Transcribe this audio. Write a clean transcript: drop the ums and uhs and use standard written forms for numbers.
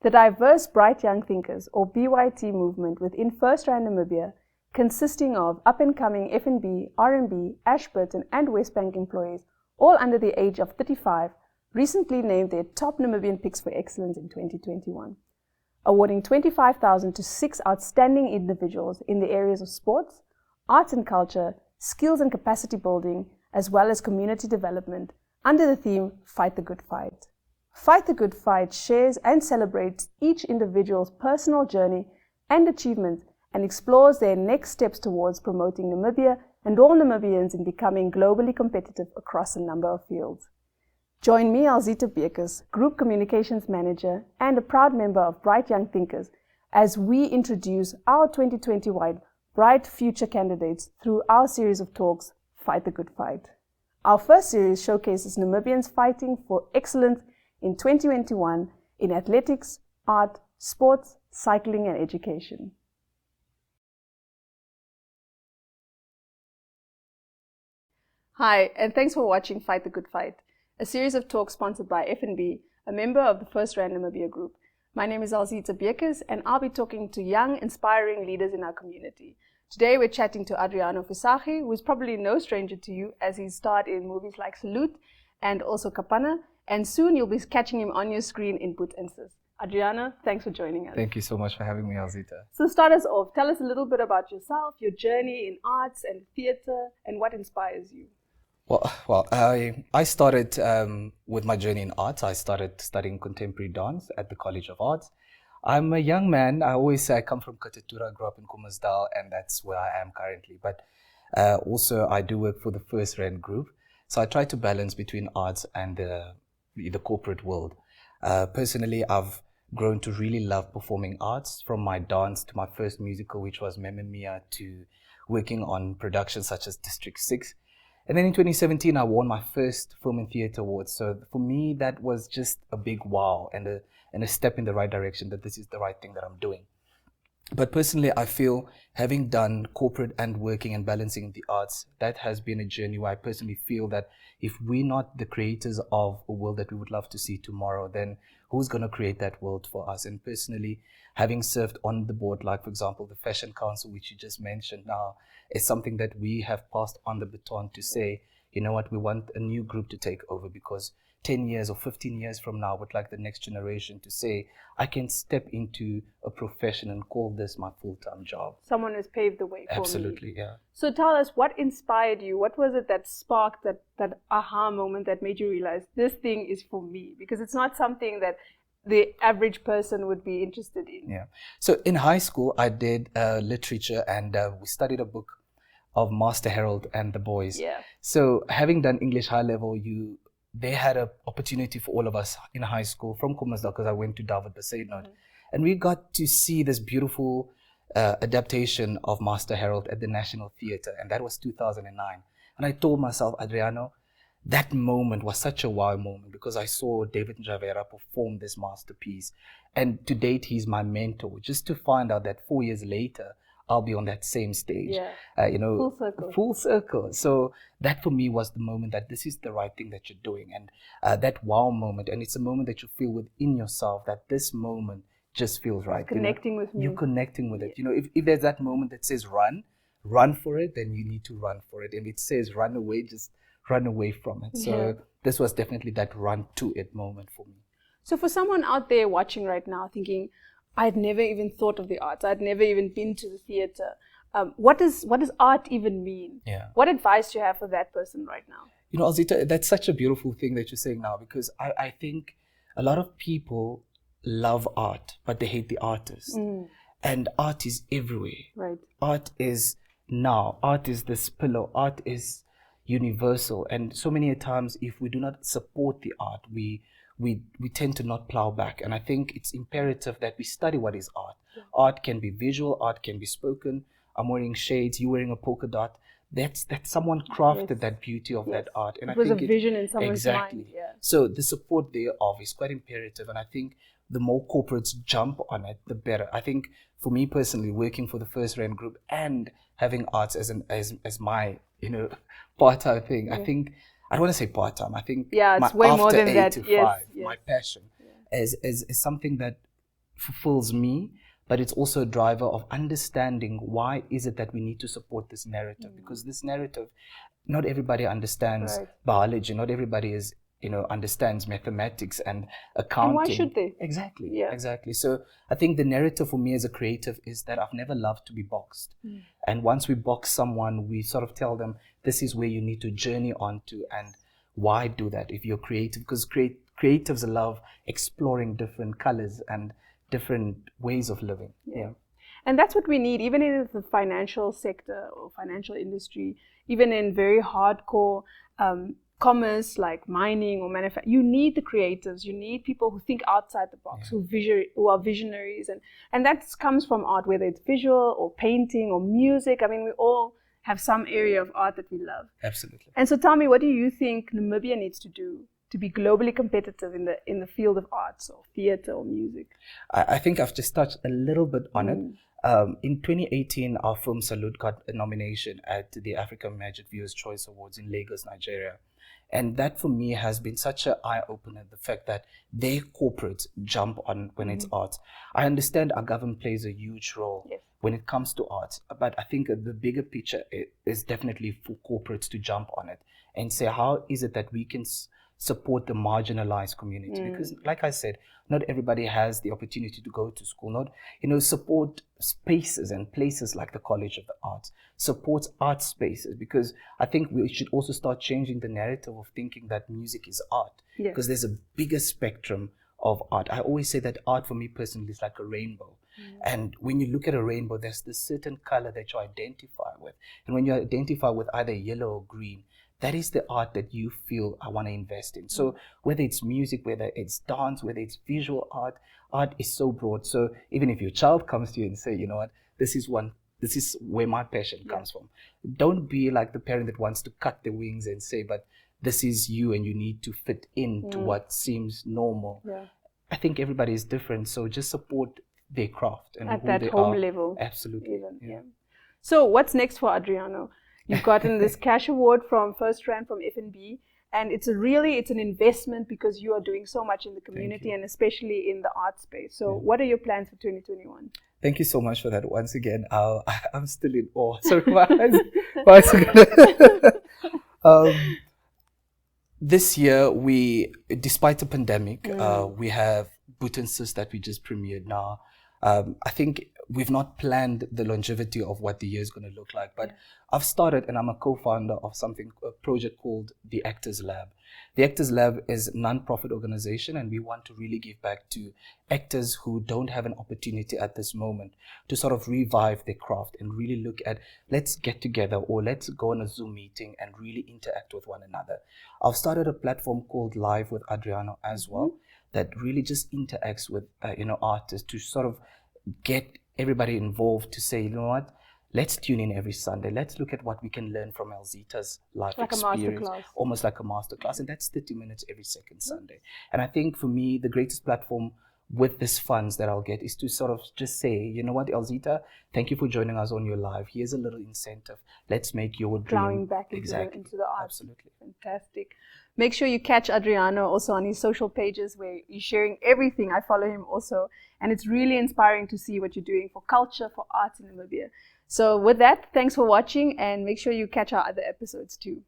The diverse Bright Young Thinkers, or BYT movement within FirstRand Namibia, consisting of up-and-coming FNB, RMB, Ashburton and Westbank employees, all under the age of 35, recently named their top Namibian picks for excellence in 2021, awarding 25,000 to 6 outstanding individuals in the areas of sports, arts and culture, skills and capacity building, as well as community development, under the theme Fight the Good Fight. Fight the Good Fight shares and celebrates each individual's personal journey and achievements and explores their next steps towards promoting Namibia and all Namibians in becoming globally competitive across a number of fields. Join me, Alzita Bekes, Group Communications Manager and a proud member of Bright Young Thinkers, as we introduce our 2020-wide Bright Future candidates through our series of talks, Fight the Good Fight. Our first series showcases Namibians fighting for excellence in 2021 in athletics, art, sports, cycling and education. Hi, and thanks for watching Fight the Good Fight, a series of talks sponsored by FNB, a member of the FirstRand Namibia group. My name is Alzita Bekes, and I'll be talking to young, inspiring leaders in our community. Today we're chatting to Adriano Visagie, who is probably no stranger to you as he's starred in movies like Salute and also Kapana, and soon you'll be catching him on your screen in Boet en Sis. Adriano, thanks for joining us. Thank you so much for having me, Alzita. So start us off. Tell us a little bit about yourself, your journey in arts and theatre, and what inspires you. Well, I started with my journey in arts. I started studying contemporary dance at the College of Arts. I'm a young man. I always say I come from Katatura, grew up in Kommersdal, and that's where I am currently. But also I do work for the FirstRand group. So I try to balance between arts and the corporate world. Personally, I've grown to really love performing arts, from my dance to my first musical, which was Mamma Mia, to working on productions such as District 6. And then in 2017, I won my first Film and Theatre Award. So for me, that was just a big wow and a step in the right direction, that this is the right thing that I'm doing. But personally, I feel having done corporate and working and balancing the arts, that has been a journey where I personally feel that if we're not the creators of a world that we would love to see tomorrow, then who's going to create that world for us? And personally, having served on the board, like for example, the Fashion Council, which you just mentioned now, is something that we have passed on the baton to say, you know what, we want a new group to take over, because 10 years or 15 years from now, I would like the next generation to say, I can step into a profession and call this my full-time job. Someone has paved the way for me. Absolutely, yeah. So tell us, what inspired you? What was it that sparked that aha moment that made you realize this thing is for me? Because it's not something that the average person would be interested in. Yeah. So in high school, I did literature, and we studied a book of Master Harold and the Boys. Yeah. So having done English high level, they had an opportunity for all of us in high school from Kommersdal, because I went to David Besaidnout. And we got to see this beautiful adaptation of Master Harold at the National Theatre, and that was 2009. And I told myself, Adriano, that moment was such a wow moment, because I saw David Njavera perform this masterpiece. And to date, he's my mentor. Just to find out that 4 years later, I'll be on that same stage. Yeah. Full circle. Full circle. So that for me was the moment that this is the right thing that you're doing. And that wow moment. And it's a moment that you feel within yourself, that this moment just feels right. Connecting with me. You're connecting with it. If there's that moment that says run for it, then you need to run for it. And if it says run away, just run away from it. So this was definitely that run to it moment for me. So for someone out there watching right now thinking, I'd never even thought of the arts, I'd never even been to the theatre, what does art even mean? Yeah. What advice do you have for that person right now? Alzita, that's such a beautiful thing that you're saying now, because I think a lot of people love art, but they hate the artist. And art is everywhere. Right. Art is now. Art is this pillar. Art is universal. And so many times, if we do not support the art, we tend to not plow back. And I think it's imperative that we study what is art. Yeah. Art can be visual, art can be spoken. I'm wearing shades, you're wearing a polka dot. That's someone crafted that beauty of that art. And it was a vision in someone's mind. Yeah. So the support thereof is quite imperative. And I think the more corporates jump on it, the better. I think for me personally, working for the FirstRand group and having arts as my part-time thing, I think, I don't want to say part-time, I think it's way more than 8 that. to 5, Yes. my passion is something that fulfills me, but it's also a driver of understanding why is it that we need to support this narrative, because this narrative, not everybody understands biology, not everybody is, understands mathematics and accounting. And why should they? Exactly, exactly. So I think the narrative for me as a creative is that I've never loved to be boxed. And once we box someone, we sort of tell them, this is where you need to journey on to, and why do that if you're creative? Because creatives love exploring different colors and different ways of living. Yeah. And that's what we need, even in the financial sector or financial industry, even in very hardcore commerce like mining or manufacturing. You need the creatives. You need people who think outside the box, who are visionaries. And that comes from art, whether it's visual or painting or music. I mean, we all have some area of art that we love. Absolutely. And so tell me, what do you think Namibia needs to do to be globally competitive in the field of arts or theater or music? I think I've just touched a little bit on it. In 2018, our film Salute got a nomination at the African Magic Viewers Choice Awards in Lagos, Nigeria. And that for me has been such an eye-opener, the fact that their corporates jump on when it's art. I understand our government plays a huge role when it comes to art, but I think the bigger picture is definitely for corporates to jump on it and say, how is it that we can support the marginalized community? Because like I said, not everybody has the opportunity to go to school. Not, support spaces and places like the College of the Arts, support art spaces, because I think we should also start changing the narrative of thinking that music is art, because there's a bigger spectrum of art. I always say that art for me personally is like a rainbow. And when you look at a rainbow, there's this certain color that you identify with. And when you identify with either yellow or green, that is the art that you feel I want to invest in. So whether it's music, whether it's dance, whether it's visual art, art is so broad. So even if your child comes to you and say, you know what, this is where my passion comes from. Don't be like the parent that wants to cut the wings and say, but this is you and you need to fit into what seems normal. I think everybody is different. So just support their craft and at who that they home are. level. Absolutely. So what's next for Adriano? You've gotten this cash award from FirstRand from FNB, and it's an investment because you are doing so much in the community and especially in the art space. So what are your plans for 2021? Thank you so much for that. Once again, I'm still in awe. Sorry, my eyes. This year, despite the pandemic, we have Boot and Sis that we just premiered now. I think we've not planned the longevity of what the year is going to look like, but I've started, and I'm a co-founder of a project called the Actors Lab. The Actors Lab is a non-profit organization, and we want to really give back to actors who don't have an opportunity at this moment to sort of revive their craft and really look at, let's get together or let's go on a Zoom meeting and really interact with one another. I've started a platform called Live with Adriano as well, that really just interacts with artists to sort of get everybody involved to say, you know what, let's tune in every Sunday. Let's look at what we can learn from Elzita's life experience. Almost like a masterclass. And that's 30 minutes every second Sunday. And I think for me, the greatest platform with this funds that I'll get is to sort of just say, you know what, Elzita, thank you for joining us on your live. Here's a little incentive. Let's make your dream. Plowing back into the art. Absolutely. Fantastic. Make sure you catch Adriano also on his social pages where he's sharing everything. I follow him also. And it's really inspiring to see what you're doing for culture, for arts in Namibia. So with that, thanks for watching, and make sure you catch our other episodes too.